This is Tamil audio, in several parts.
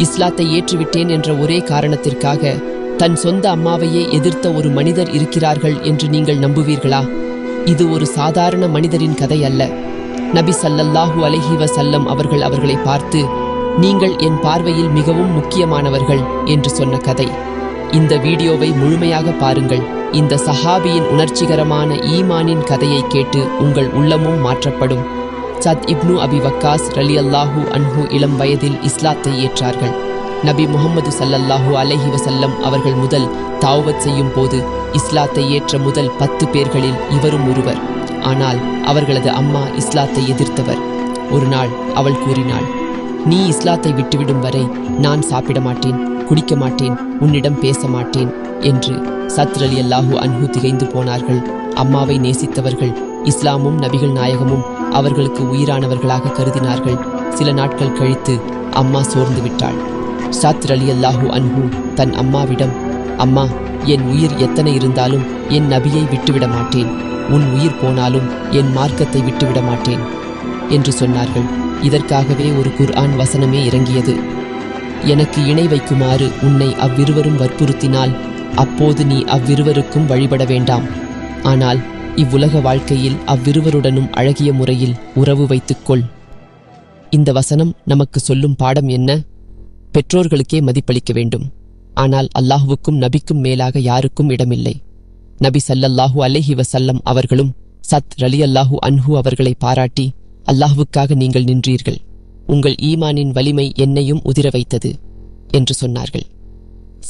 இஸ்லாத்தை ஏற்றுவிட்டேன் என்ற ஒரே காரணத்திற்காக தன் சொந்த அம்மாவையே எதிர்த்த ஒரு மனிதர் இருக்கிறார்கள் என்று நீங்கள் நம்புவீர்களா? இது ஒரு சாதாரண மனிதரின் கதை அல்ல. நபி ஸல்லல்லாஹு அலைஹி வஸல்லம் அவர்கள் அவர்களை பார்த்து, நீங்கள் என் பார்வையில் மிகவும் முக்கியமானவர்கள் என்று சொன்ன கதை. இந்த வீடியோவை முழுமையாக பாருங்கள். இந்த சஹாபியின் உணர்ச்சிகரமான ஈமானின் கதையை கேட்டு உங்கள் உள்ளமும் மாற்றப்படும். சத் இப்னு அபி வக்காஸ் ரலியல்லாஹு அன்ஹு இளம் வயதில் இஸ்லாத்தை ஏற்றார்கள். நபி முஹம்மது ஸல்லல்லாஹு அலைஹி வஸல்லம் அவர்கள் முதல் தாவத் செய்யும் போது இஸ்லாத்தை ஏற்ற முதல் 10 பேர்களில் இவரும் ஒருவர். ஆனால் அவர்களது அம்மா இஸ்லாத்தை எதிர்த்தவர். ஒரு நாள் அவள் கூறினாள், நீ இஸ்லாத்தை விட்டுவிடும் வரை நான் சாப்பிட மாட்டேன், குடிக்க மாட்டேன், உன்னிடம் பேச மாட்டேன் என்று. சத் ரலியல்லாஹு அன்ஹு திகைந்து போனார்கள். அம்மாவை நேசித்தவர்கள் இஸ்லாமும் நபிகள் நாயகமும் அவர்களுக்கு உயிரானவர்களாக கருதினார்கள். சில நாட்கள் கழித்து அம்மா சோர்ந்து விட்டாள். சத் ரலியல்லாஹு அன்ஹு தன் அம்மாவிடம், அம்மா, என் உயிர் எத்தனை இருந்தாலும் என் நபியை விட்டுவிட மாட்டேன், உன் உயிர் போனாலும் என் மார்க்கத்தை விட்டுவிட மாட்டேன் என்று சொன்னார்கள். இதற்காகவே ஒரு குர்ஆன் வசனமே இறங்கியது. எனக்கு இணை வைக்குமாறு உன்னை அவ்விருவரும் வற்புறுத்தினால் அப்போது நீ அவ்விருவருக்கும் வழிபட வேண்டாம். ஆனால் இவ்வுலக வாழ்க்கையில் அவ்விருவருடனும் அழகிய முறையில் உறவு வைத்துக்கொள். இந்த வசனம் நமக்கு சொல்லும் பாடம் என்ன? பெற்றோர்களுக்கே மதிப்பளிக்க வேண்டும். ஆனால் அல்லாஹுவுக்கும் நபிக்கும் மேலாக யாருக்கும் இடமில்லை. நபி ஸல்லல்லாஹு அலைஹி வஸல்லம் அவர்களும் சத் ரலியல்லாஹு அன்ஹு அவர்களை பாராட்டி, அல்லாஹுவுக்காக நீங்கள் நின்றீர்கள், உங்கள் ஈமானின் வலிமை என்னையும் உதிர வைத்தது என்று சொன்னார்கள்.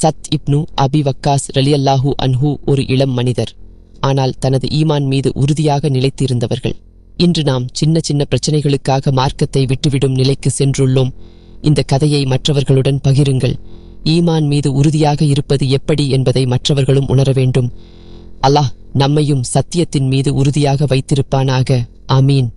சத் இப்னு அபி வக்காஸ் ரலியல்லாஹு அன்ஹு ஒரு இளம் மனிதர். ஆனால் தனது ஈமான் மீது உறுதியாக நிலைத்திருந்தவர்கள். இன்று நாம் சின்ன சின்ன பிரச்சனைகளுக்காக மார்க்கத்தை விட்டுவிடும் நிலைக்கு சென்றுள்ளோம். இந்த கதையை மற்றவர்களுடன் பகிருங்கள். ஈமான் மீது உறுதியாக இருப்பது எப்படி என்பதை மற்றவர்களும் உணர வேண்டும். அல்லாஹ் நம்மையும் சத்தியத்தின் மீது உறுதியாக வைத்திருப்பானாக. ஆமீன்.